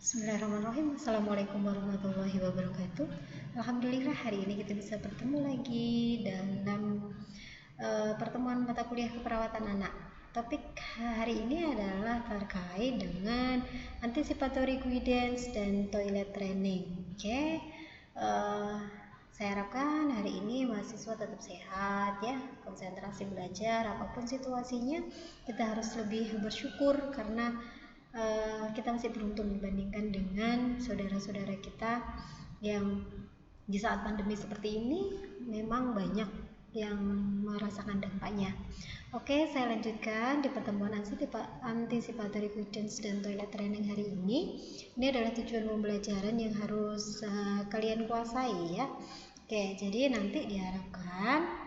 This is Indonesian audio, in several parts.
Bismillahirrahmanirrahim. Assalamualaikum warahmatullahi wabarakatuh. Alhamdulillah hari ini kita bisa bertemu lagi dalam pertemuan mata kuliah keperawatan anak. Topik hari ini adalah terkait dengan anticipatory guidance dan toilet training. Oke. Saya harapkan hari ini mahasiswa tetap sehat ya, konsentrasi belajar apapun situasinya. Kita harus lebih bersyukur karena kita masih beruntung dibandingkan dengan saudara-saudara kita yang di saat pandemi seperti ini memang banyak yang merasakan dampaknya. Oke, saya lanjutkan di pertemuan anticipatory guidance dan toilet training hari ini. Ini adalah tujuan pembelajaran yang harus kalian kuasai ya. Oke, jadi nanti diharapkan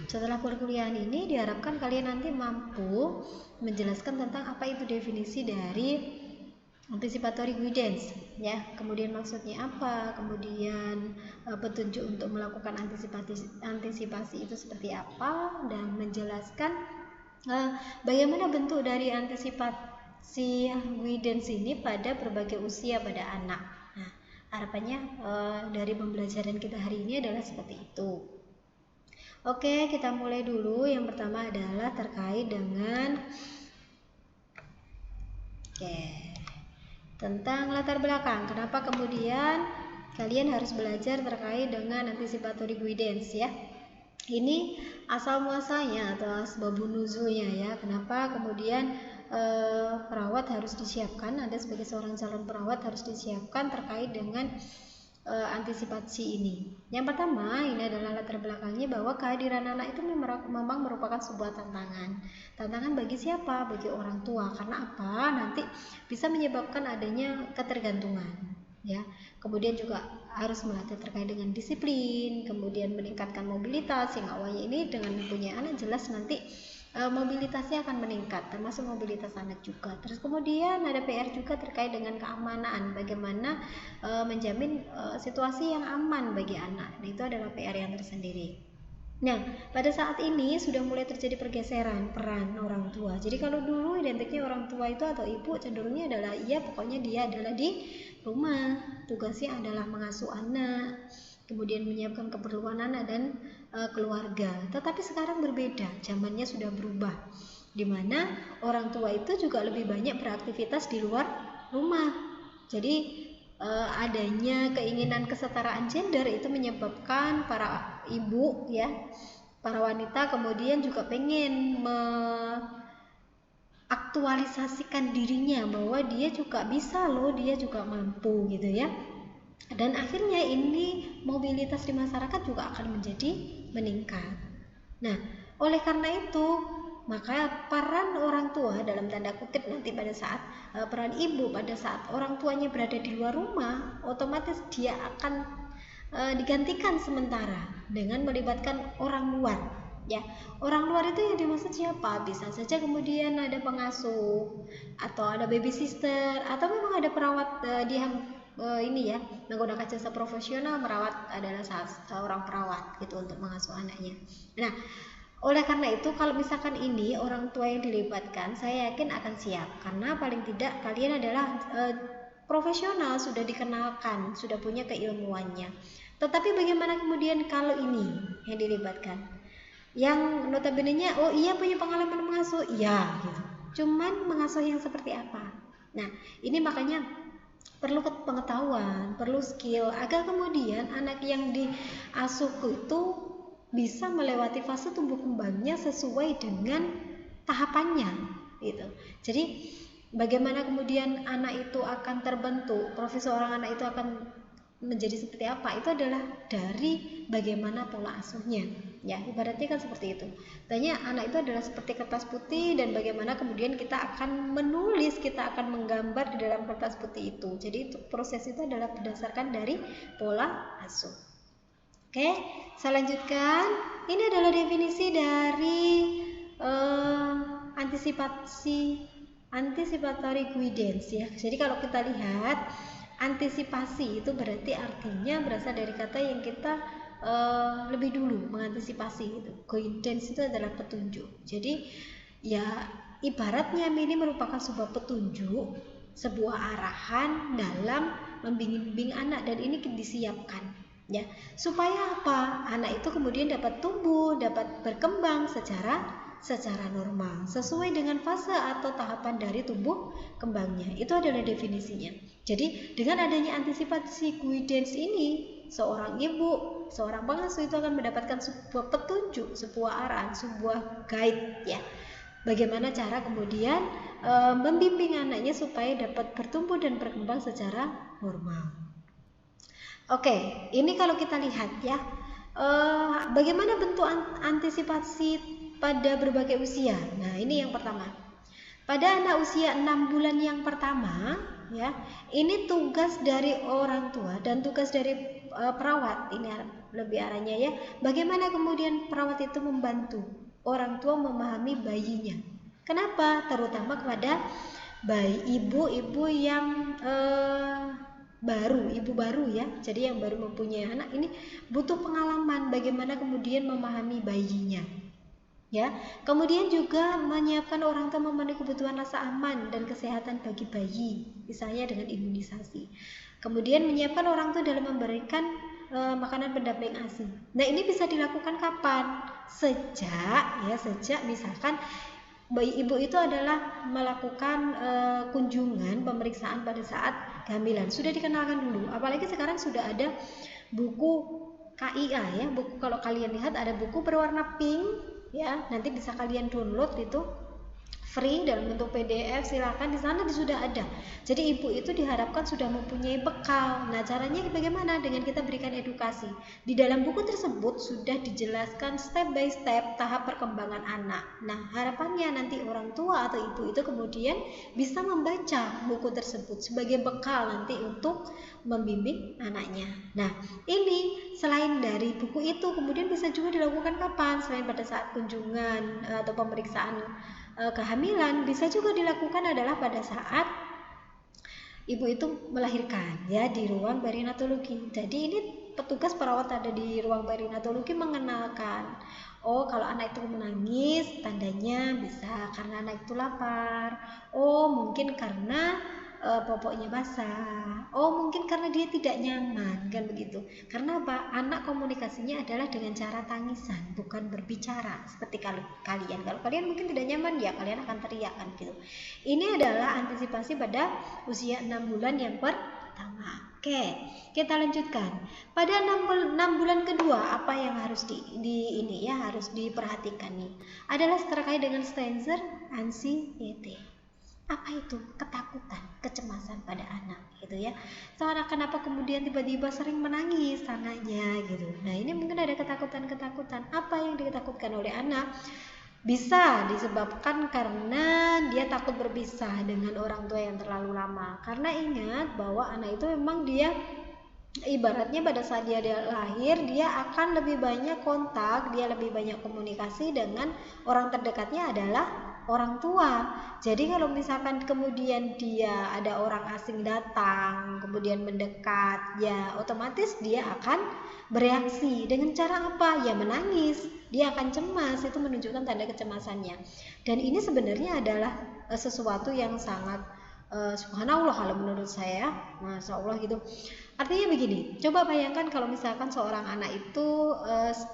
setelah perkuliahan ini diharapkan kalian nanti mampu menjelaskan tentang apa itu definisi dari anticipatory guidance ya, kemudian maksudnya apa, kemudian petunjuk untuk melakukan antisipasi itu seperti apa, dan menjelaskan bagaimana bentuk dari antisipasi guidance ini pada berbagai usia pada anak. Nah, harapannya dari pembelajaran kita hari ini adalah seperti itu. Oke, kita mulai dulu. Yang pertama adalah terkait dengan tentang latar belakang. Kenapa kemudian kalian harus belajar terkait dengan anticipatory guidance ya? Ini asal muasalnya atau asbabun nuzulnya ya. Kenapa kemudian perawat harus disiapkan? Anda sebagai seorang calon perawat harus disiapkan terkait dengan antisipasi ini. Yang pertama, ini adalah latar belakangnya bahwa kehadiran anak itu memang merupakan sebuah tantangan. Tantangan bagi siapa? Bagi orang tua. Karena apa? Nanti bisa menyebabkan adanya ketergantungan. Ya. Kemudian juga harus melatih terkait dengan disiplin, kemudian meningkatkan mobilitas. Yang awalnya ini dengan punya anak jelas nanti mobilitasnya akan meningkat, termasuk mobilitas anak juga. Terus kemudian ada PR juga terkait dengan keamanan, bagaimana menjamin situasi yang aman bagi anak. Nah, itu adalah PR yang tersendiri. Nah, pada saat ini sudah mulai terjadi pergeseran peran orang tua. Jadi kalau dulu identiknya orang tua itu atau ibu cenderungnya adalah pokoknya dia adalah di rumah, tugasnya adalah mengasuh anak, kemudian menyiapkan keperluan anak dan keluarga. Tetapi sekarang berbeda, zamannya sudah berubah, di mana orang tua itu juga lebih banyak beraktivitas di luar rumah. Jadi adanya keinginan kesetaraan gender itu menyebabkan para ibu ya, para wanita kemudian juga pengen aktualisasikan dirinya bahwa dia juga bisa loh, dia juga mampu gitu ya. Dan akhirnya ini mobilitas di masyarakat juga akan menjadi meningkat. Nah, oleh karena itu maka peran orang tua dalam tanda kutip nanti pada saat peran ibu pada saat orang tuanya berada di luar rumah, otomatis dia akan digantikan sementara dengan melibatkan orang luar. Ya, orang luar itu yang dimaksud siapa? Bisa saja kemudian ada pengasuh atau ada baby sister atau memang ada perawat dia ini ya, menggunakan jasa profesional merawat adalah seorang perawat gitu untuk mengasuh anaknya. Nah, oleh karena itu kalau misalkan ini orang tua yang dilibatkan, saya yakin akan siap karena paling tidak kalian adalah profesional, sudah dikenalkan, sudah punya keilmuannya. Tetapi bagaimana kemudian kalau ini yang dilibatkan? Yang notabene-nya punya pengalaman mengasuh, iya gitu. Cuman mengasuh yang seperti apa? Nah, ini makanya perlu pengetahuan, perlu skill agar kemudian anak yang diasuh itu bisa melewati fase tumbuh kembangnya sesuai dengan tahapannya gitu. Jadi bagaimana kemudian anak itu akan terbentuk, profil seorang anak itu akan menjadi seperti apa, itu adalah dari bagaimana pola asuhnya ya, ibaratnya kan seperti itu. Tanya anak itu adalah seperti kertas putih dan bagaimana kemudian kita akan menulis, kita akan menggambar di dalam kertas putih itu. Jadi itu proses itu adalah berdasarkan dari pola asuh. Oke, saya lanjutkan. Ini adalah definisi dari anticipatory guidance ya. Jadi kalau kita lihat antisipasi itu berarti artinya berasal dari kata yang kita lebih dulu mengantisipasi gitu. Guidance itu adalah petunjuk. Jadi ya ibaratnya ini merupakan sebuah petunjuk, sebuah arahan dalam membimbing anak, dan ini disiapkan ya, supaya apa? Anak itu kemudian dapat tumbuh, dapat berkembang secara normal sesuai dengan fase atau tahapan dari tumbuh kembangnya. Itu adalah definisinya. Jadi dengan adanya antisipasi guidance ini, seorang ibu, seorang pengasuh itu akan mendapatkan sebuah petunjuk, sebuah arahan, sebuah guide ya, bagaimana cara kemudian membimbing anaknya supaya dapat bertumbuh dan berkembang secara normal. Oke, ini kalau kita lihat ya, bagaimana bentuk antisipasi pada berbagai usia. Nah, ini yang pertama. Pada anak usia 6 bulan yang pertama, ya, ini tugas dari orang tua dan tugas dari perawat. Ini lebih arahnya ya. Bagaimana kemudian perawat itu membantu orang tua memahami bayinya. Kenapa? Terutama kepada ibu-ibu yang ibu baru ya, jadi yang baru mempunyai anak ini butuh pengalaman bagaimana kemudian memahami bayinya ya. Kemudian juga menyiapkan orang tua memenuhi kebutuhan rasa aman dan kesehatan bagi bayi, misalnya dengan imunisasi. Kemudian menyiapkan orang tua dalam memberikan makanan pendamping ASI. Nah, ini bisa dilakukan kapan? Sejak misalkan bayi ibu itu adalah melakukan kunjungan pemeriksaan pada saat kehamilan, sudah dikenalkan dulu. Apalagi sekarang sudah ada buku KIA ya, buku, kalau kalian lihat ada buku berwarna pink ya, nanti bisa kalian download itu free dalam bentuk PDF, silakan, di sana sudah ada. Jadi ibu itu diharapkan sudah mempunyai bekal. Nah, caranya bagaimana? Dengan kita berikan edukasi. Di dalam buku tersebut sudah dijelaskan step by step tahap perkembangan anak. Nah, harapannya nanti orang tua atau ibu itu kemudian bisa membaca buku tersebut sebagai bekal nanti untuk membimbing anaknya. Nah, ini selain dari buku itu kemudian bisa juga dilakukan kapan? Selain pada saat kunjungan atau pemeriksaan kehamilan, bisa juga dilakukan adalah pada saat ibu itu melahirkan ya, di ruang perinatologi. Jadi ini petugas perawat ada di ruang perinatologi mengenalkan, oh kalau anak itu menangis tandanya bisa karena anak itu lapar, oh mungkin karena popoknya basah, oh mungkin karena dia tidak nyaman, kan begitu. Karena apa? Anak komunikasinya adalah dengan cara tangisan, bukan berbicara seperti kalian. Kalau kalian mungkin tidak nyaman ya kalian akan teriak kan gitu. Ini adalah antisipasi pada usia 6 bulan yang pertama. Oke, kita lanjutkan. Pada 6 bulan kedua, apa yang harus harus diperhatikan nih? Adalah terkait dengan Stanzer anxiety. Apa itu? Ketakutan, kecemasan pada anak gitu ya. Soalnya kenapa kemudian tiba-tiba sering menangis anaknya gitu. Nah, ini mungkin ada ketakutan. Apa yang ditakutkan oleh anak? Bisa disebabkan karena dia takut berpisah dengan orang tua yang terlalu lama. Karena ingat bahwa anak itu memang dia ibaratnya pada saat dia lahir, dia akan lebih banyak kontak, dia lebih banyak komunikasi dengan orang terdekatnya adalah orang tua. Jadi kalau misalkan kemudian dia ada orang asing datang kemudian mendekat, ya otomatis dia akan bereaksi dengan cara apa? Ya menangis, dia akan cemas, itu menunjukkan tanda kecemasannya. Dan ini sebenarnya adalah sesuatu yang sangat subhanallah kalau menurut saya, masya Allah gitu. Artinya begini, coba bayangkan kalau misalkan seorang anak itu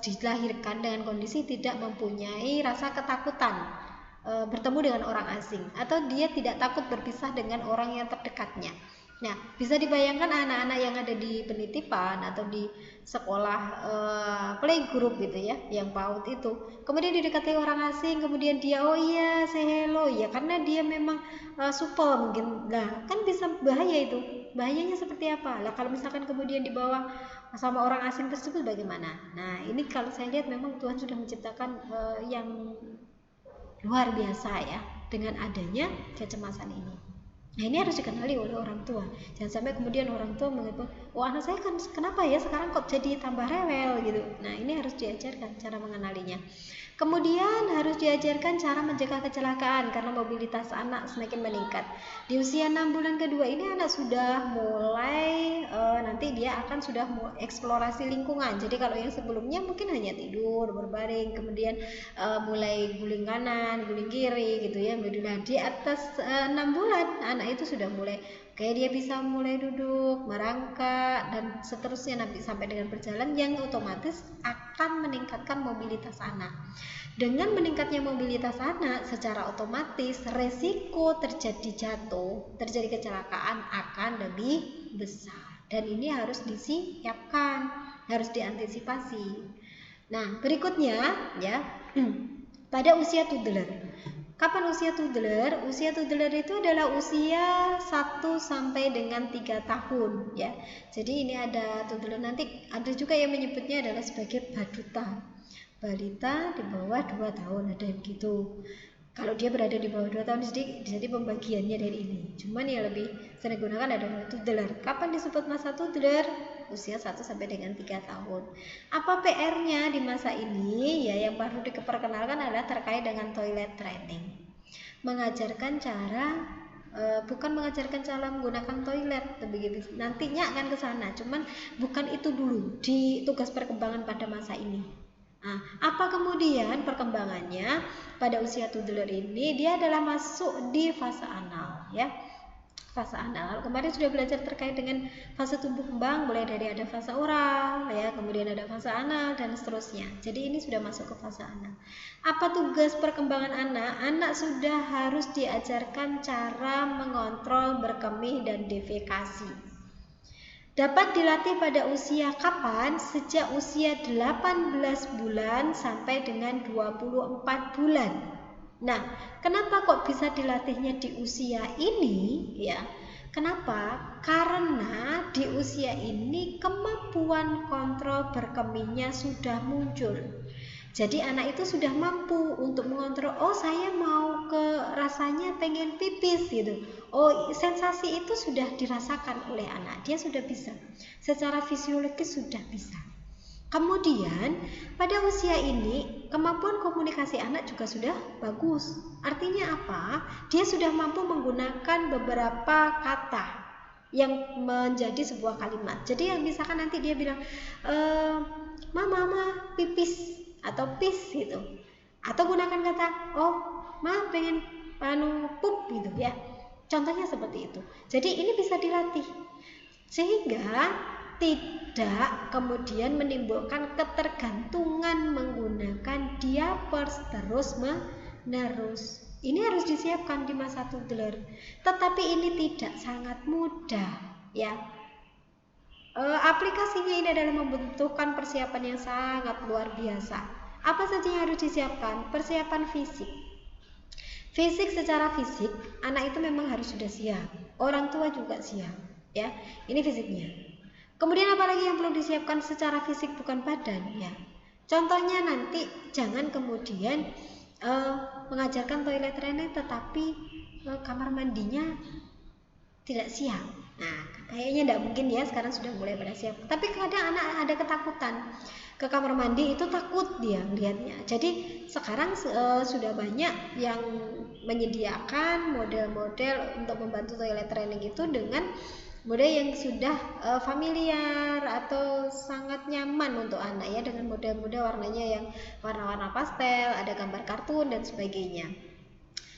dilahirkan dengan kondisi tidak mempunyai rasa ketakutan bertemu dengan orang asing, atau dia tidak takut berpisah dengan orang yang terdekatnya. Nah, bisa dibayangkan anak-anak yang ada di penitipan atau di sekolah playgroup gitu ya, yang PAUD itu, kemudian didekati orang asing, kemudian dia oh iya say hello ya, karena dia memang supel mungkin. Nah, kan bisa bahaya itu. Bahayanya seperti apa? Lah kalau misalkan kemudian dibawa sama orang asing tersebut bagaimana? Nah, ini kalau saya lihat memang Tuhan sudah menciptakan yang luar biasa ya dengan adanya kecemasan ini. Nah, ini harus dikenali oleh orang tua. Jangan sampai kemudian orang tua mengatakan, oh anak saya kan kenapa ya sekarang kok jadi tambah rewel gitu. Nah, ini harus diajarkan cara mengenalinya. Kemudian harus diajarkan cara mencegah kecelakaan karena mobilitas anak semakin meningkat. Di usia 6 bulan kedua ini anak sudah mulai nanti dia akan sudah eksplorasi lingkungan. Jadi kalau yang sebelumnya mungkin hanya tidur, berbaring, kemudian mulai guling kanan, guling kiri gitu ya. Nah, di atas 6 bulan anak itu sudah mulai kayak dia bisa mulai duduk, merangkak, dan seterusnya nanti sampai dengan berjalan yang otomatis akan meningkatkan mobilitas anak. Dengan meningkatnya mobilitas anak, secara otomatis resiko terjadi jatuh, terjadi kecelakaan akan lebih besar. Dan ini harus disiapkan, harus diantisipasi. Nah, berikutnya ya, pada usia toddler. Kapan usia toddler? Usia toddler itu adalah usia 1 sampai dengan 3 tahun ya. Jadi ini ada toddler, nanti ada juga yang menyebutnya adalah sebagai baduta. Balita di bawah 2 tahun, ada yang gitu. Kalau dia berada di bawah 2 tahun jadi pembagiannya dari ini. Cuman yang lebih sering digunakan adalah toddler. Kapan disebut masa toddler? Usia 1 sampai dengan 3 tahun. Apa PR-nya di masa ini? Ya, yang perlu diperkenalkan adalah terkait dengan toilet training. Mengajarkan cara bukan mengajarkan cara menggunakan toilet begitu. Nantinya akan ke sana. Cuman bukan itu dulu di tugas perkembangan pada masa ini. Nah, apa kemudian perkembangannya pada usia toddler ini? Dia adalah masuk di fase anal ya. Fase anal. Kemarin sudah belajar terkait dengan fase tumbuh kembang, mulai dari ada fase oral ya, kemudian ada fase anal dan seterusnya. Jadi ini sudah masuk ke fase anal. Apa tugas perkembangan anak? Anak sudah harus diajarkan cara mengontrol berkemih dan defekasi. Dapat dilatih pada usia kapan? Sejak usia 18 bulan sampai dengan 24 bulan. Nah, kenapa kok bisa dilatihnya di usia ini? Ya, kenapa? Karena di usia ini kemampuan kontrol berkemihnya sudah muncul. Jadi anak itu sudah mampu untuk mengontrol, oh saya mau ke rasanya pengen pipis gitu. Oh, sensasi itu sudah dirasakan oleh anak, dia sudah bisa. Secara fisiologis sudah bisa. Kemudian pada usia ini kemampuan komunikasi anak juga sudah bagus. Artinya apa? Dia sudah mampu menggunakan beberapa kata yang menjadi sebuah kalimat. Jadi yang misalkan nanti dia bilang, mama pipis atau pis gitu, atau gunakan kata pengen pup gitu ya, contohnya seperti itu. Jadi ini bisa dilatih sehingga tidak kemudian menimbulkan ketergantungan menggunakan diapers terus menerus. Ini harus disiapkan di masa toddler, tetapi ini tidak sangat mudah ya. Aplikasinya ini adalah membutuhkan persiapan yang sangat luar biasa. Apa saja yang harus disiapkan? Persiapan fisik. Fisik, secara fisik anak itu memang harus sudah siap. Orang tua juga siap, ya. Ini fisiknya. Kemudian apalagi yang perlu disiapkan secara fisik, bukan badan, ya. Contohnya nanti jangan kemudian mengajarkan toilet training tetapi kamar mandinya tidak siap. Nah, kayaknya tidak mungkin ya, sekarang sudah mulai pada siap. Tapi kadang anak ada ketakutan ke kamar mandi, itu takut dia lihatnya. Jadi sekarang sudah banyak yang menyediakan model-model untuk membantu toilet training itu dengan model yang sudah familiar atau sangat nyaman untuk anak ya, dengan model-model warnanya yang warna-warna pastel, ada gambar kartun dan sebagainya.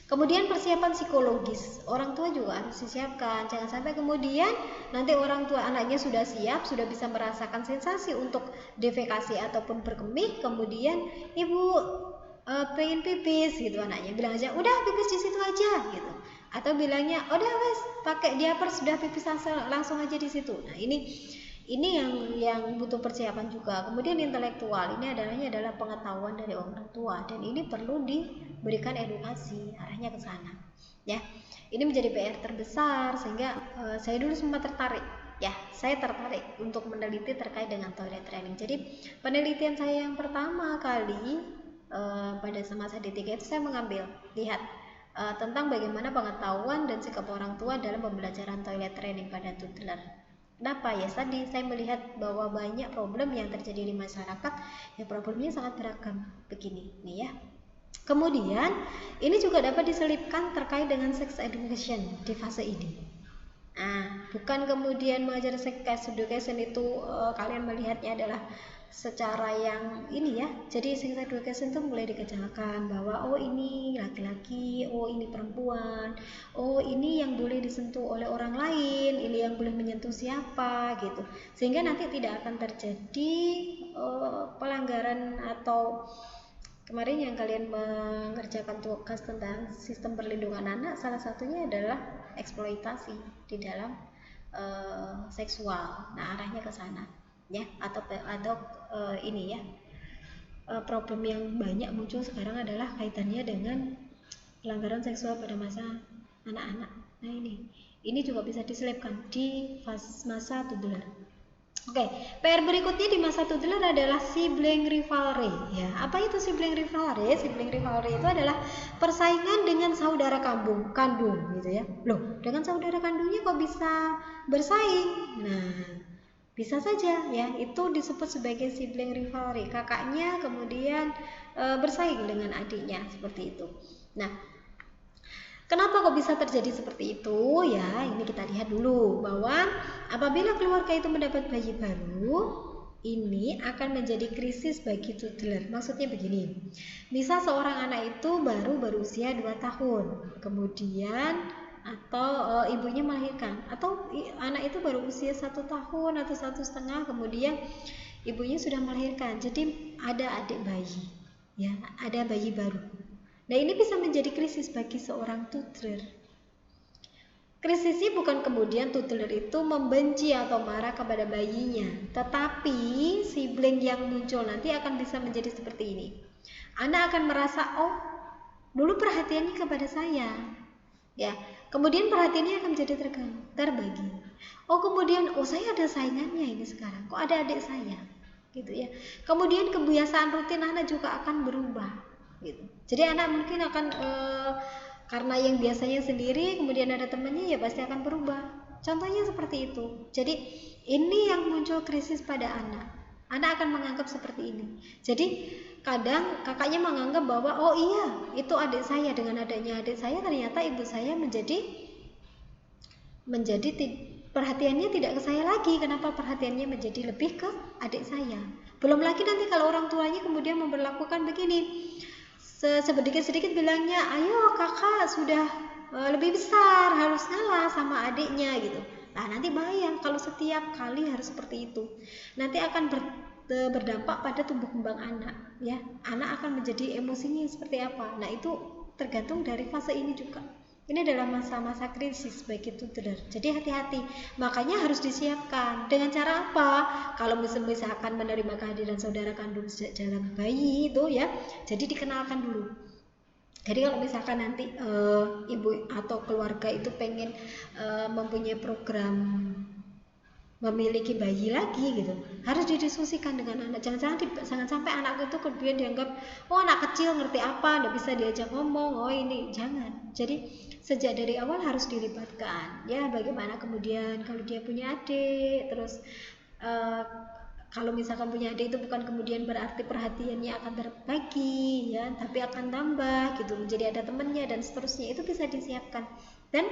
Kemudian persiapan psikologis, orang tua juga harus disiapkan. Jangan sampai kemudian nanti orang tua anaknya sudah siap, sudah bisa merasakan sensasi untuk defekasi ataupun berkemih, kemudian ibu pengen pipis gitu, anaknya bilang aja udah pipis di situ aja gitu, atau bilangnya udah wes pakai diapers sudah pipis langsung aja di situ. Nah ini yang butuh persiapan juga. Kemudian intelektual, ini adalah pengetahuan dari orang tua, dan ini perlu diberikan edukasi, arahnya ke sana ya. Ini menjadi PR terbesar, sehingga saya dulu sempat tertarik ya, saya tertarik untuk meneliti terkait dengan toilet training. Jadi penelitian saya yang pertama kali pada semasa D3 itu saya mengambil lihat tentang bagaimana pengetahuan dan sikap orang tua dalam pembelajaran toilet training pada toddler. Kenapa? Ya tadi saya melihat bahwa banyak problem yang terjadi di masyarakat, ya problemnya sangat beragam begini nih ya. Kemudian ini juga dapat diselipkan terkait dengan sex education di fase ini. Nah, bukan kemudian mengajar sex education itu kalian melihatnya adalah secara yang ini ya. Jadi sex education itu mulai dikejarkan bahwa oh ini laki-laki, oh ini perempuan, oh ini yang boleh disentuh oleh orang lain, ini yang boleh menyentuh siapa gitu. Sehingga nanti tidak akan terjadi pelanggaran atau kemarin yang kalian mengerjakan tugas tentang sistem perlindungan anak, salah satunya adalah eksploitasi di dalam seksual. Nah, arahnya ke sana ya, atau ini ya. Problem yang banyak muncul sekarang adalah kaitannya dengan pelanggaran seksual pada masa anak-anak. Nah, ini juga bisa diselipkan di masa toddler. Oke, PR berikutnya di masa toddler adalah sibling rivalry. Ya, apa itu sibling rivalry? Sibling rivalry itu adalah persaingan dengan saudara kandung, gitu ya. Loh, dengan saudara kandungnya kok bisa bersaing? Nah, bisa saja ya, itu disebut sebagai sibling rivalry. Kakaknya kemudian bersaing dengan adiknya seperti itu. Nah, kenapa kok bisa terjadi seperti itu? Ya, ini kita lihat dulu bahwa apabila keluarga itu mendapat bayi baru, ini akan menjadi krisis bagi toddler. Maksudnya begini, misal seorang anak itu baru berusia 2 tahun, kemudian atau ibunya melahirkan, atau anak itu baru usia 1 tahun atau 1,5, kemudian ibunya sudah melahirkan. Jadi ada adik bayi, ya, ada bayi baru. Nah, ini bisa menjadi krisis bagi seorang toddler. Krisisnya bukan kemudian toddler itu membenci atau marah kepada bayinya, tetapi sibling yang muncul nanti akan bisa menjadi seperti ini. Anak akan merasa, oh, dulu perhatiannya kepada saya, ya. Kemudian perhatiannya akan menjadi terbagi. Oh, kemudian, oh saya ada saingannya ini sekarang. Kok ada adik saya, gitu ya. Kemudian kebiasaan rutin anak juga akan berubah. Gitu. Jadi anak mungkin akan karena yang biasanya sendiri kemudian ada temannya, ya pasti akan berubah. Contohnya seperti itu. Jadi ini yang muncul krisis pada anak. Anak akan menganggap seperti ini. Jadi kadang kakaknya menganggap bahwa oh iya itu adik saya, dengan adanya adik saya ternyata ibu saya menjadi perhatiannya tidak ke saya lagi. Kenapa perhatiannya menjadi lebih ke adik saya? Belum lagi nanti kalau orang tuanya kemudian memperlakukan begini, sedikit-sedikit bilangnya, ayo kakak sudah lebih besar, harus ngalah sama adiknya gitu. Nah, nanti bahaya kalau setiap kali harus seperti itu. Nanti akan berdampak pada tumbuh kembang anak, ya. Anak akan menjadi emosinya seperti apa. Nah, itu tergantung dari fase ini juga. Ini adalah masa-masa krisis bagi toddler. Jadi hati-hati. Makanya harus disiapkan. Dengan cara apa? Kalau misalkan menerima kehadiran saudara kandung sejak dalam bayi itu ya, jadi dikenalkan dulu. Jadi kalau misalkan nanti ibu atau keluarga itu pengen mempunyai program memiliki bayi lagi gitu, harus didiskusikan dengan anak. Jangan sampai anak itu kemudian dianggap oh anak kecil ngerti apa, nggak bisa diajak ngomong, oh ini jangan. Jadi sejak dari awal harus dilibatkan ya. Bagaimana kemudian kalau dia punya adik, terus kalau misalkan punya adik itu bukan kemudian berarti perhatiannya akan terbagi ya, tapi akan tambah gitu, menjadi ada temannya dan seterusnya. Itu bisa disiapkan dan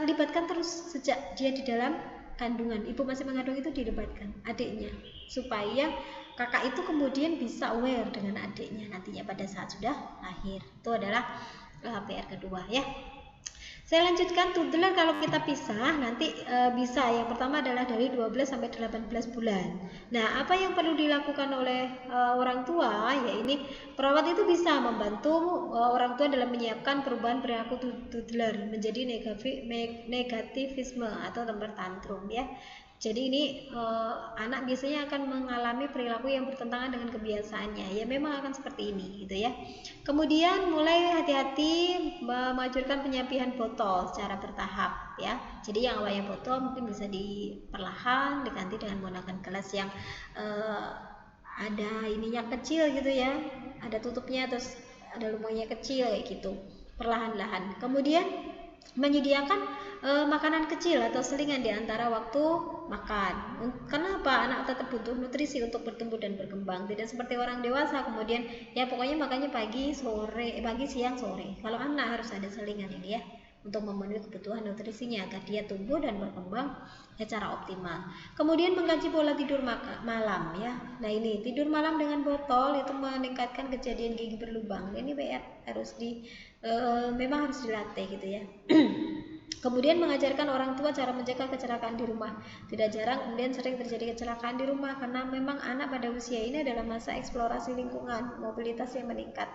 libatkan terus sejak dia di dalam kandungan. Ibu masih mengandung itu dilibatkan adiknya supaya kakak itu kemudian bisa aware dengan adiknya nantinya pada saat sudah lahir. Itu adalah PR kedua ya. Saya lanjutkan toddler kalau kita pisah nanti bisa. Yang pertama adalah dari 12 sampai 18 bulan. Nah, apa yang perlu dilakukan oleh orang tua? Ya ini perawat itu bisa membantu orang tua dalam menyiapkan perubahan perilaku toddler menjadi negativisme atau temper tantrum ya. Jadi ini anak biasanya akan mengalami perilaku yang bertentangan dengan kebiasaannya. Ya memang akan seperti ini gitu ya. Kemudian mulai hati-hati memajukan penyapian botol secara bertahap ya. Jadi yang awalnya botol mungkin bisa diperlahan diganti dengan menggunakan gelas yang ada ininya kecil gitu ya. Ada tutupnya terus ada lumutnya kecil kayak gitu. Perlahan-lahan. Kemudian menyediakan makanan kecil atau selingan di antara waktu makan. Kenapa? Anak tetap butuh nutrisi untuk bertumbuh dan berkembang. Tidak seperti orang dewasa kemudian ya pokoknya makannya pagi, siang, sore. Kalau anak harus ada selingan ini ya untuk memenuhi kebutuhan nutrisinya agar dia tumbuh dan berkembang secara optimal. Kemudian mengkaji pola tidur malam ya. Nah ini tidur malam dengan botol itu meningkatkan kejadian gigi berlubang. Ini PR memang harus dilatih gitu ya. Kemudian mengajarkan orang tua cara mencegah kecelakaan di rumah. Tidak jarang kemudian sering terjadi kecelakaan di rumah karena memang anak pada usia ini adalah masa eksplorasi lingkungan, mobilitas yang meningkat.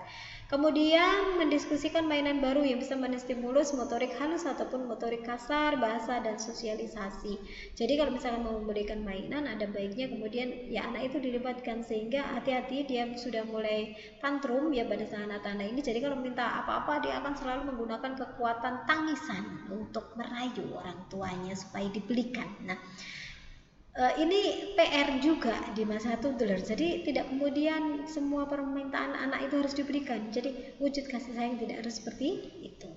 Kemudian mendiskusikan mainan baru yang bisa menstimulus motorik halus ataupun motorik kasar, bahasa dan sosialisasi. Jadi kalau misalkan mau memberikan mainan ada baiknya kemudian ya anak itu dilibatkan sehingga hati-hati dia sudah mulai tantrum ya pada saat anak ini. Jadi kalau minta apa-apa dia akan selalu menggunakan kekuatan tangisan untuk merayu orang tuanya supaya dibelikan. Nah, ini PR juga di masa toddler. Jadi tidak kemudian semua permintaan anak itu harus diberikan. Jadi wujud kasih sayang tidak harus seperti itu.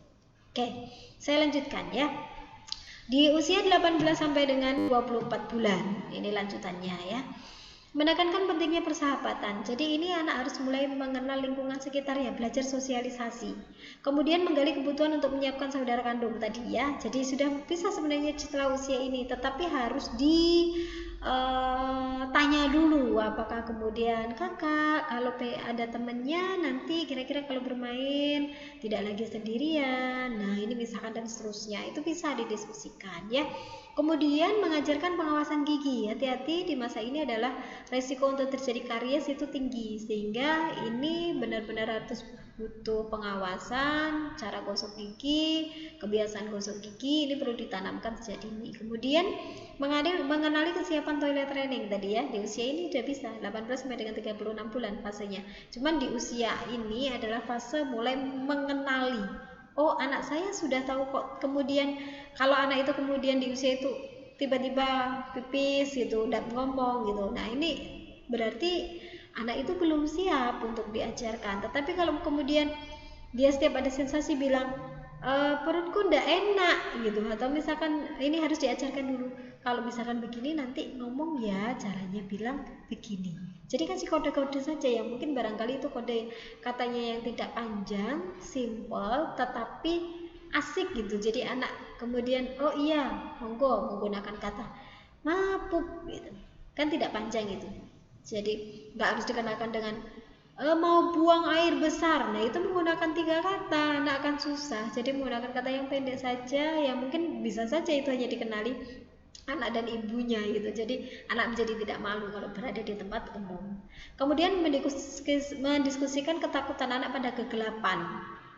Oke, saya lanjutkan ya. Di usia 18 sampai dengan 24 bulan, ini lanjutannya ya. Menekankan pentingnya persahabatan. Jadi ini anak harus mulai mengenal lingkungan sekitarnya, belajar sosialisasi. Kemudian menggali kebutuhan untuk menyiapkan saudara kandung tadi ya. Jadi sudah bisa sebenarnya setelah usia ini, tetapi harus tanya dulu apakah kemudian kakak kalau ada temennya nanti kira-kira kalau bermain tidak lagi sendirian. Nah ini misalkan dan seterusnya itu bisa didiskusikan ya. Kemudian mengajarkan pengawasan gigi. Hati-hati di masa ini adalah resiko untuk terjadi karies itu tinggi, sehingga ini benar-benar harus butuh pengawasan, cara gosok gigi, kebiasaan gosok gigi ini perlu ditanamkan sejak dini. Kemudian mengenali kesiapan toilet training tadi ya, di usia ini sudah bisa 18 sampai dengan 36 bulan fasenya. Cuman di usia ini adalah fase mulai mengenali. Oh anak saya sudah tahu kok. Kemudian kalau anak itu kemudian di usia itu tiba-tiba pipis gitu dan ngomong gitu, nah ini berarti anak itu belum siap untuk diajarkan. Tetapi kalau kemudian dia setiap ada sensasi bilang perutku ndak enak gitu, atau misalkan ini harus diajarkan dulu kalau misalkan begini nanti ngomong ya caranya bilang begini. Jadi kasih kode-kode saja yang mungkin barangkali itu kode katanya yang tidak panjang, simple tetapi asik gitu. Jadi anak kemudian oh iya monggo menggunakan kata mapup gitu kan, tidak panjang itu. Jadi nggak harus dikenakan dengan mau buang air besar. Nah itu menggunakan 3 kata, anak akan susah. Jadi menggunakan kata yang pendek saja, yang mungkin bisa saja itu hanya dikenali anak dan ibunya gitu. Jadi anak menjadi tidak malu kalau berada di tempat umum. Kemudian mendiskusikan ketakutan anak pada kegelapan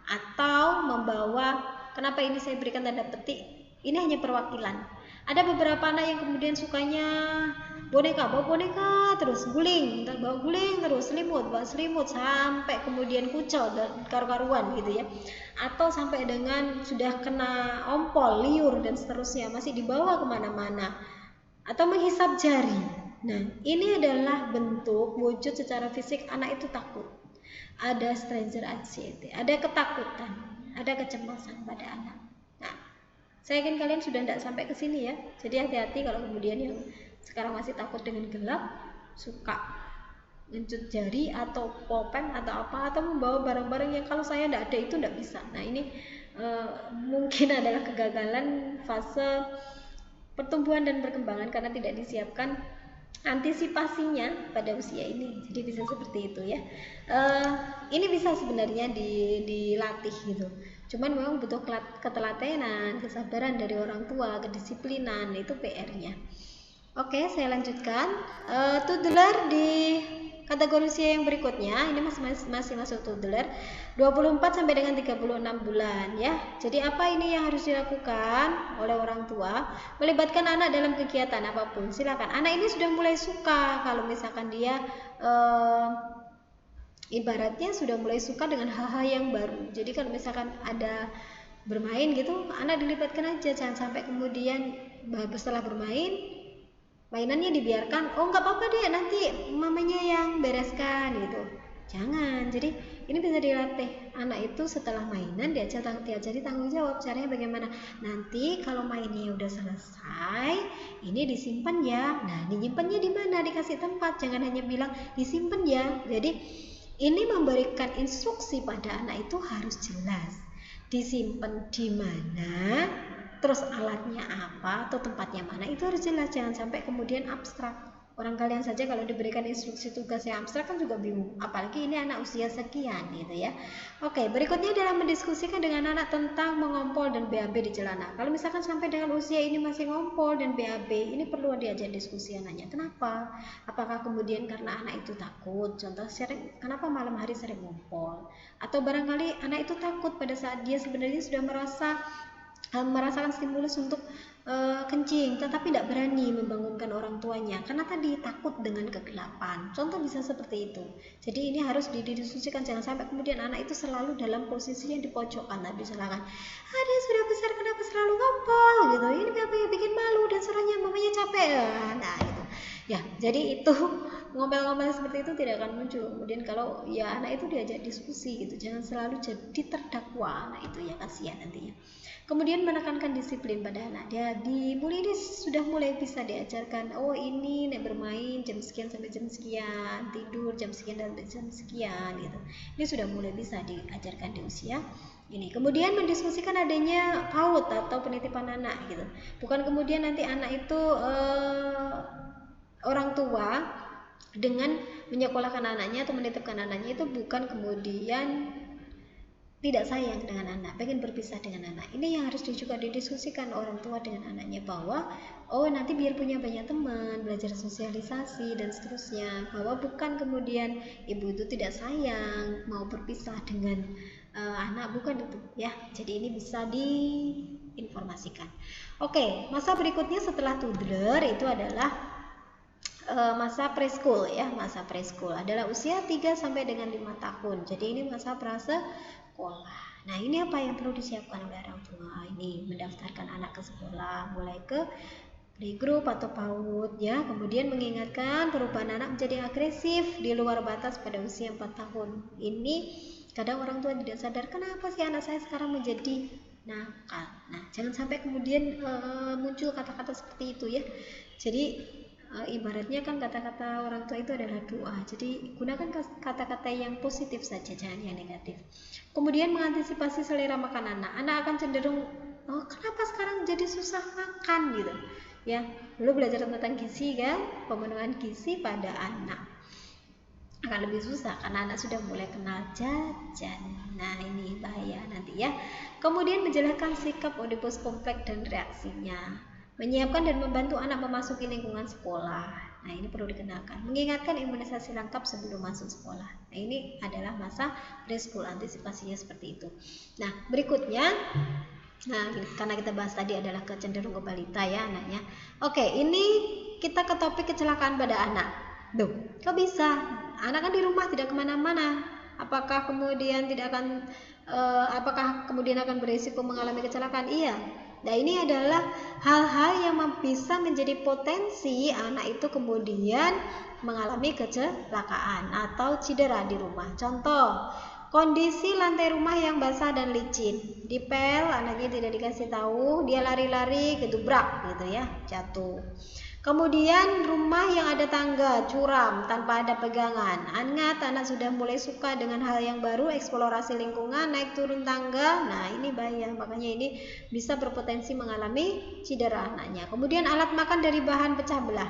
atau membawa, kenapa ini saya berikan tanda petik, ini hanya perwakilan. Ada beberapa anak yang kemudian sukanya boneka, bawa boneka terus guling, bawa guling terus selimut, bawa selimut sampai kemudian kucel dan karu-karuan gitu ya. Atau sampai dengan sudah kena ompol, liur dan seterusnya masih dibawa kemana-mana. Atau menghisap jari. Nah ini adalah bentuk wujud secara fisik anak itu takut. Ada stranger anxiety, ada ketakutan, ada kecemasan pada anak. Nah saya yakin kalian sudah tidak sampai ke sini ya. Jadi hati-hati kalau kemudian yang sekarang masih takut dengan gelap, suka ngencut jari atau pulpen atau apa, atau membawa barang-barang yang kalau saya tidak ada itu tidak bisa. Nah ini mungkin adalah kegagalan fase pertumbuhan dan perkembangan karena tidak disiapkan antisipasinya pada usia ini. Jadi bisa seperti itu ya. Ini bisa sebenarnya dilatih gitu. Cuman memang butuh ketelatenan, kesabaran dari orang tua, kedisiplinan, itu PR-nya. Oke, saya lanjutkan. Toddler di kategori usia yang berikutnya, ini masih masuk toddler, 24 sampai dengan 36 bulan ya. Jadi apa ini yang harus dilakukan oleh orang tua? Melibatkan anak dalam kegiatan apapun. Silakan. Anak ini sudah mulai suka kalau misalkan dia ibaratnya sudah mulai suka dengan hal-hal yang baru. Jadi kalau misalkan ada bermain gitu, anak dilibatkan aja, jangan sampai kemudian setelah bermain mainannya dibiarkan, oh nggak apa-apa deh nanti mamanya yang bereskan gitu. Jangan. Jadi ini bisa dilatih. Anak itu setelah mainan diajari tanggung jawab. Caranya bagaimana? Nanti kalau mainnya udah selesai, ini disimpan ya. Nah, disimpannya di mana? Dikasih tempat. Jangan hanya bilang disimpan ya. Jadi ini memberikan instruksi pada anak itu harus jelas. Disimpan di mana, terus alatnya apa atau tempatnya mana, itu harus jelas. Jangan sampai kemudian abstrak. Orang kalian saja kalau diberikan instruksi tugas yang abstrak kan juga bingung, apalagi ini anak usia sekian gitu ya. Oke, berikutnya adalah mendiskusikan dengan anak tentang mengompol dan BAB di celana. Kalau misalkan sampai dengan usia ini masih ngompol dan BAB, ini perlu diajak diskusi anaknya. Kenapa? Apakah kemudian karena anak itu takut? Contoh sering, kenapa malam hari sering ngompol? Atau barangkali anak itu takut pada saat dia sebenarnya sudah merasakan stimulus untuk kencing, tetapi tidak berani membangunkan orang tuanya karena tadi takut dengan kegelapan. Contoh bisa seperti itu. Jadi ini harus didiskusikan, jangan sampai kemudian anak itu selalu dalam posisi yang dipojokkan. Tapi silakan, dia sudah besar kenapa selalu ngompol gitu, ini apa yang bikin malu dan suaranya mamanya capek. Nah gitu ya, jadi itu ngomel-ngomel seperti itu tidak akan muncul. Kemudian kalau ya anak itu diajak diskusi gitu, jangan selalu jadi terdakwa. Nah itu ya kasihan nantinya. Kemudian menekankan disiplin pada anak. Dia ini sudah mulai bisa diajarkan, oh ini nek bermain jam sekian sampai jam sekian, tidur jam sekian sampai jam sekian gitu. Ini sudah mulai bisa diajarkan di usia ini. Kemudian mendiskusikan adanya PAUD atau penitipan anak gitu. Bukan kemudian nanti anak itu orang tua dengan menyekolahkan anaknya atau menitipkan anaknya itu bukan kemudian tidak sayang dengan anak, pengen berpisah dengan anak. Ini yang harus juga didiskusikan orang tua dengan anaknya, bahwa nanti biar punya banyak teman, belajar sosialisasi dan seterusnya, bahwa bukan kemudian ibu itu tidak sayang mau berpisah dengan anak, bukan itu ya. Jadi ini bisa diinformasikan. Oke, masa berikutnya setelah toddler itu adalah masa preschool ya. Masa preschool adalah usia 3 sampai dengan 5 tahun. Jadi ini masa prasekolah. Nah, ini apa yang perlu disiapkan oleh orang tua? Ini mendaftarkan anak ke sekolah, mulai ke playgroup atau PAUD ya. Kemudian mengingatkan perubahan anak menjadi agresif di luar batas pada usia 4 tahun. Ini kadang orang tua tidak sadar, kenapa sih anak saya sekarang menjadi nakal. Nah, jangan sampai kemudian muncul kata-kata seperti itu ya. Jadi ibaratnya kan kata-kata orang tua itu adalah doa. Jadi gunakan kata-kata yang positif saja, jangan yang negatif. Kemudian mengantisipasi selera makan anak. Anak akan cenderung, kenapa sekarang jadi susah makan gitu. Ya, dulu belajar tentang gizi kan, pemenuhan gizi pada anak akan lebih susah karena anak sudah mulai kenal jajan. Nah, ini bahaya nanti ya. Kemudian menjelaskan sikap Oedipus kompleks dan reaksinya. Menyiapkan dan membantu anak memasuki lingkungan sekolah. Nah, ini perlu dikenalkan. Mengingatkan imunisasi lengkap sebelum masuk sekolah. Nah, ini adalah masa preschool, antisipasinya seperti itu. Nah, berikutnya, karena kita bahas tadi adalah kecenderungan balita ya anaknya. Oke, ini kita ke topik kecelakaan pada anak. Duh, kok bisa? Anak kan di rumah tidak kemana-mana. Apakah kemudian akan berisiko mengalami kecelakaan? Iya. Nah, ini adalah hal-hal yang bisa menjadi potensi anak itu kemudian mengalami kecelakaan atau cedera di rumah. Contoh, kondisi lantai rumah yang basah dan licin. Dipel, anaknya tidak dikasih tahu, dia lari-lari, gedubrak gitu ya, jatuh. Kemudian rumah yang ada tangga, curam, tanpa ada pegangan. Ingat, anak sudah mulai suka dengan hal yang baru, eksplorasi lingkungan, naik turun tangga. Nah, ini bahaya, makanya ini bisa berpotensi mengalami cedera anaknya. Kemudian alat makan dari bahan pecah belah.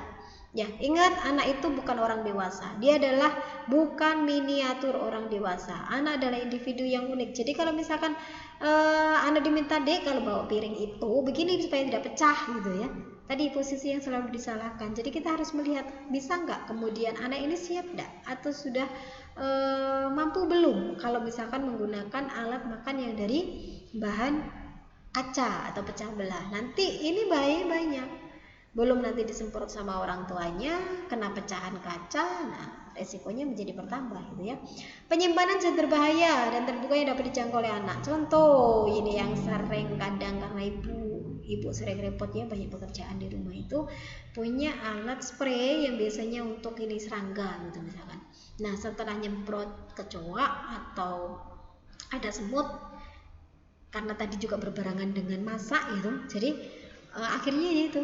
Ya, ingat, anak itu bukan orang dewasa. Dia adalah bukan miniatur orang dewasa. Anak adalah individu yang unik. Jadi kalau misalkan anak diminta, Dek, kalau bawa piring itu begini supaya tidak pecah gitu ya. Tadi posisi yang selalu disalahkan. Jadi kita harus melihat, bisa nggak kemudian anak ini siap nggak atau sudah mampu belum kalau misalkan menggunakan alat makan yang dari bahan kaca atau pecah belah. Nanti ini bahaya banyak. belum nanti disemprot sama orang tuanya, kena pecahan kaca, nah resikonya menjadi bertambah gitu ya. Penyimpanan zat berbahaya dan terbuka yang dapat dijangkau oleh anak. Contoh ini yang sering kadang karena ibu sering repot ya, banyak pekerjaan di rumah itu punya alat spray yang biasanya untuk ini serangga gitu misalkan. Nah setelah nyemprot kecoa atau ada semut, karena tadi juga berbarengan dengan masak gitu, jadi akhirnya itu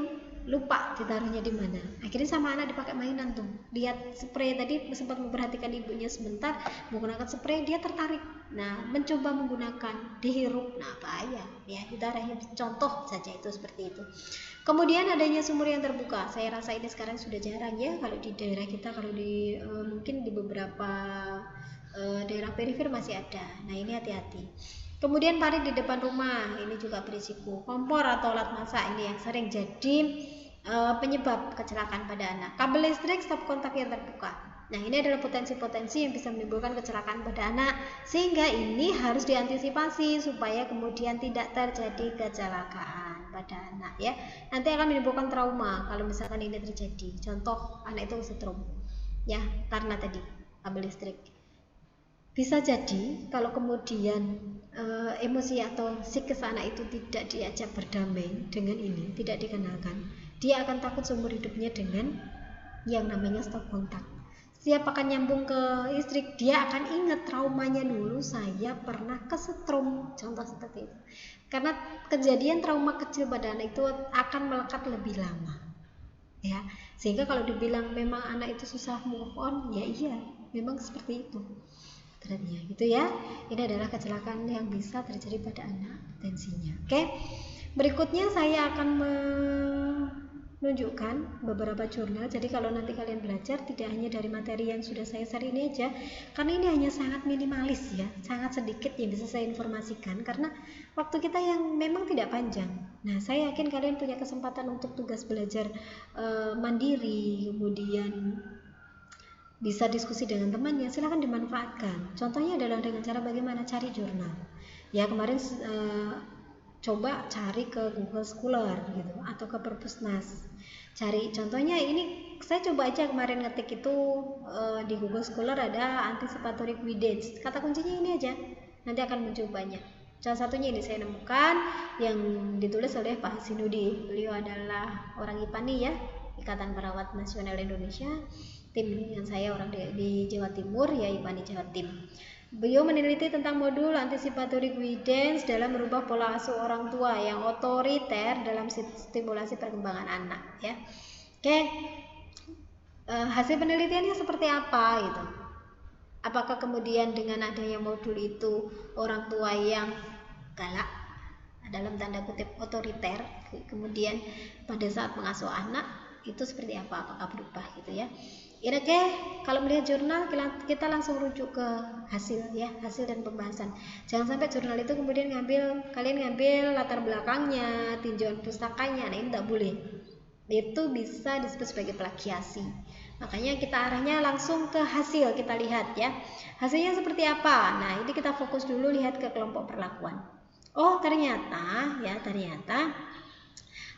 lupa ditaruhnya di mana. Akhirnya sama anak dipakai mainan tuh. Lihat spray tadi, sempat memperhatikan ibunya sebentar menggunakan spray, dia tertarik. Nah, mencoba menggunakan, dihirup. Nah, bahaya ya. Kita contoh saja itu seperti itu. Kemudian adanya sumur yang terbuka. Saya rasa ini sekarang sudah jarang ya kalau di daerah kita, kalau di mungkin di beberapa daerah perifer masih ada. Nah, ini hati-hati. Kemudian parit di depan rumah, ini juga berisiko. Kompor atau alat masak ini yang sering jadi penyebab kecelakaan pada anak. Kabel listrik, stop kontak yang terbuka. Nah ini adalah potensi-potensi yang bisa menimbulkan kecelakaan pada anak, sehingga ini harus diantisipasi supaya kemudian tidak terjadi kecelakaan pada anak ya. Nanti akan menimbulkan trauma kalau misalkan ini terjadi. Contoh anak itu setrum ya karena tadi kabel listrik. Bisa jadi kalau kemudian emosi atau psikis anak itu tidak diajak berdamai dengan ini, tidak dikenalkan, dia akan takut seumur hidupnya dengan yang namanya stop kontak. Setiap akan nyambung ke listrik, dia akan ingat traumanya dulu, saya pernah kesetrum, contoh seperti itu. Karena kejadian trauma kecil pada anak itu akan melekat lebih lama ya, sehingga kalau dibilang memang anak itu susah move on, ya iya, memang seperti itu trennya gitu ya. Ini adalah kecelakaan yang bisa terjadi pada anak tensinya. Oke, berikutnya saya akan menunjukkan beberapa jurnal. Jadi kalau nanti kalian belajar tidak hanya dari materi yang sudah saya share ini aja, karena ini hanya sangat minimalis ya, sangat sedikit yang bisa saya informasikan karena waktu kita yang memang tidak panjang. Nah saya yakin kalian punya kesempatan untuk tugas belajar mandiri, kemudian bisa diskusi dengan temannya, silahkan dimanfaatkan. Contohnya adalah dengan cara bagaimana cari jurnal. Ya kemarin coba cari ke Google Scholar gitu atau ke Perpusnas. Cari contohnya ini saya coba aja kemarin ngetik itu di Google Scholar ada anticipatory avoidance. Kata kuncinya ini aja. Nanti akan muncul banyak. Salah satunya ini saya nemukan yang ditulis oleh Pak Hasinudi. Beliau adalah orang IPANI ya, Ikatan Perawat Nasional Indonesia. Tim dengan saya orang di Jawa Timur ya, IPANI Jawa Tim. Beliau meneliti tentang modul anticipatory avoidance dalam merubah pola asuh orang tua yang otoriter dalam stimulasi perkembangan anak ya. Oke. Hasil penelitiannya seperti apa gitu. Apakah kemudian dengan adanya modul itu orang tua yang galak dalam tanda kutip otoriter kemudian pada saat mengasuh anak itu seperti apa, apakah berubah gitu ya. Oke, kalau melihat jurnal kita langsung rujuk ke hasil ya, hasil dan pembahasan. Jangan sampai jurnal itu kemudian kalian ngambil latar belakangnya, tinjauan pustakanya. Nah ini tidak boleh, itu bisa disebut sebagai plagiasi. Makanya kita arahnya langsung ke hasil, kita lihat ya hasilnya seperti apa. Nah ini kita fokus dulu lihat ke kelompok perlakuan. Oh ternyata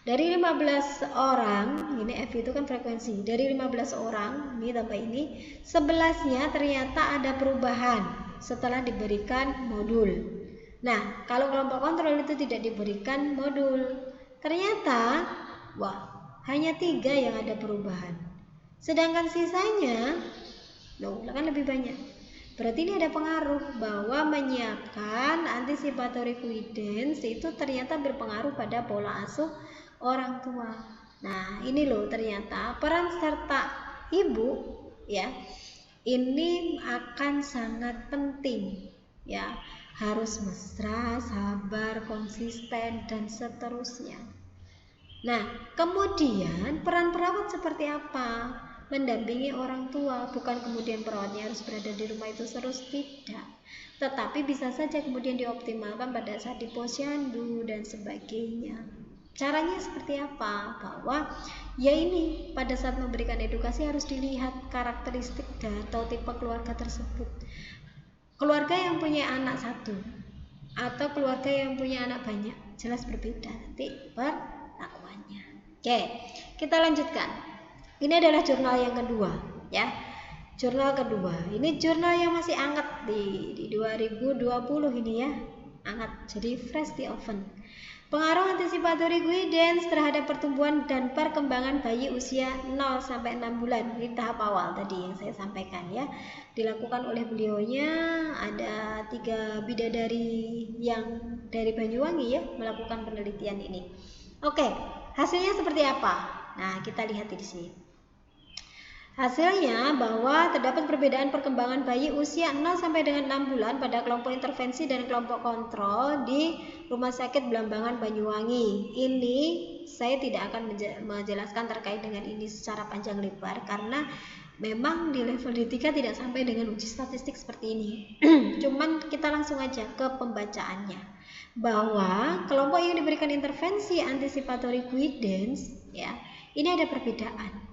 dari 15 orang, ini F itu kan frekuensi, dari 15 orang, ini tambah ini, 11-nya ternyata ada perubahan setelah diberikan modul. Nah, kalau kelompok kontrol itu tidak diberikan modul, ternyata, wah, hanya 3 yang ada perubahan. Sedangkan sisanya, loh, kan lebih banyak. Berarti ini ada pengaruh bahwa menyiapkan anticipatory avoidance itu ternyata berpengaruh pada pola asuh orang tua. Nah ini loh ternyata peran serta ibu ya ini akan sangat penting ya, harus mesra, sabar, konsisten dan seterusnya. Nah kemudian peran perawat seperti apa? Mendampingi orang tua, bukan kemudian perawatnya harus berada di rumah itu terus, tidak, tetapi bisa saja kemudian dioptimalkan pada saat di posyandu dan sebagainya. Caranya seperti apa? Bahwa ya ini pada saat memberikan edukasi harus dilihat karakteristik atau tipe keluarga tersebut. Keluarga yang punya anak satu atau keluarga yang punya anak banyak jelas berbeda nanti perlakuannya. Oke, kita lanjutkan. Ini adalah jurnal yang kedua, ya. Jurnal kedua. Ini jurnal yang masih hangat di 2020 ini ya. Hangat, jadi fresh di oven. Pengaruh anticipatory guidance terhadap pertumbuhan dan perkembangan bayi usia 0 sampai 6 bulan. Ini tahap awal tadi yang saya sampaikan ya. Dilakukan oleh beliaunya, ada 3 bidadari yang dari Banyuwangi ya melakukan penelitian ini. Oke, hasilnya seperti apa? Nah, kita lihat di sini. Hasilnya bahwa terdapat perbedaan perkembangan bayi usia 0 sampai dengan 6 bulan pada kelompok intervensi dan kelompok kontrol di Rumah Sakit Belambangan Banyuwangi. Ini saya tidak akan menjelaskan terkait dengan ini secara panjang lebar karena memang di level D3 tidak sampai dengan uji statistik seperti ini. Cuman kita langsung aja ke pembacaannya. Bahwa kelompok yang diberikan intervensi anticipatory guidance ya, ini ada perbedaan.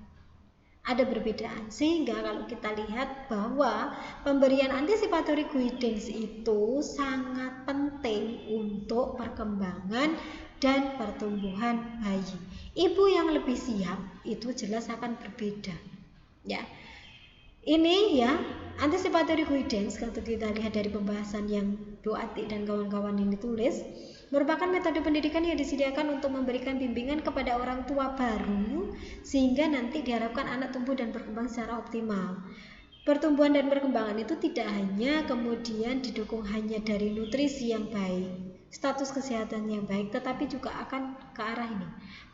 Ada perbedaan, sehingga kalau kita lihat bahwa pemberian anticipatory guidance itu sangat penting untuk perkembangan dan pertumbuhan bayi. Ibu yang lebih siap itu jelas akan berbeda ya. Ini ya anticipatory guidance, kalau kita lihat dari pembahasan yang Bu Ati dan kawan-kawan ini tulis, merupakan metode pendidikan yang disediakan untuk memberikan bimbingan kepada orang tua baru sehingga nanti diharapkan anak tumbuh dan berkembang secara optimal. Pertumbuhan dan perkembangan itu tidak hanya kemudian didukung hanya dari nutrisi yang baik, status kesehatan yang baik, tetapi juga akan ke arah ini.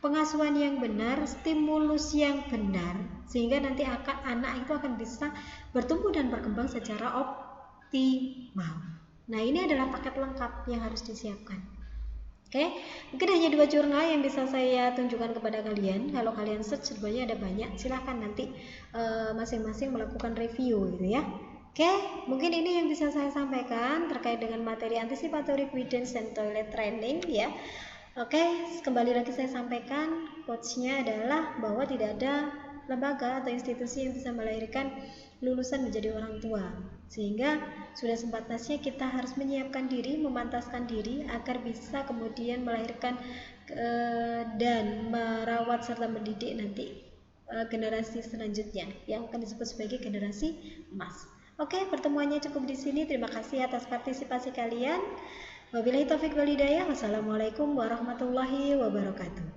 Pengasuhan yang benar, stimulus yang benar, sehingga nanti anak itu akan bisa bertumbuh dan berkembang secara optimal. Nah, ini adalah paket lengkap yang harus disiapkan. Oke, mungkin hanya 2 jurnal yang bisa saya tunjukkan kepada kalian. Kalau kalian search sebenarnya ada banyak, silahkan nanti masing-masing melakukan review gitu ya. Oke, mungkin ini yang bisa saya sampaikan terkait dengan materi anticipatory guidance and toilet training ya. Oke, kembali lagi saya sampaikan, quotes-nya adalah bahwa tidak ada lembaga atau institusi yang bisa melahirkan lulusan menjadi orang tua, sehingga sudah sepatutnya kita harus menyiapkan diri, memantaskan diri agar bisa kemudian melahirkan dan merawat serta mendidik nanti generasi selanjutnya yang akan disebut sebagai generasi emas. Oke, pertemuannya cukup di sini. Terima kasih atas partisipasi kalian. Wabillahi taufik wal hidayah. Wassalamualaikum warahmatullahi wabarakatuh.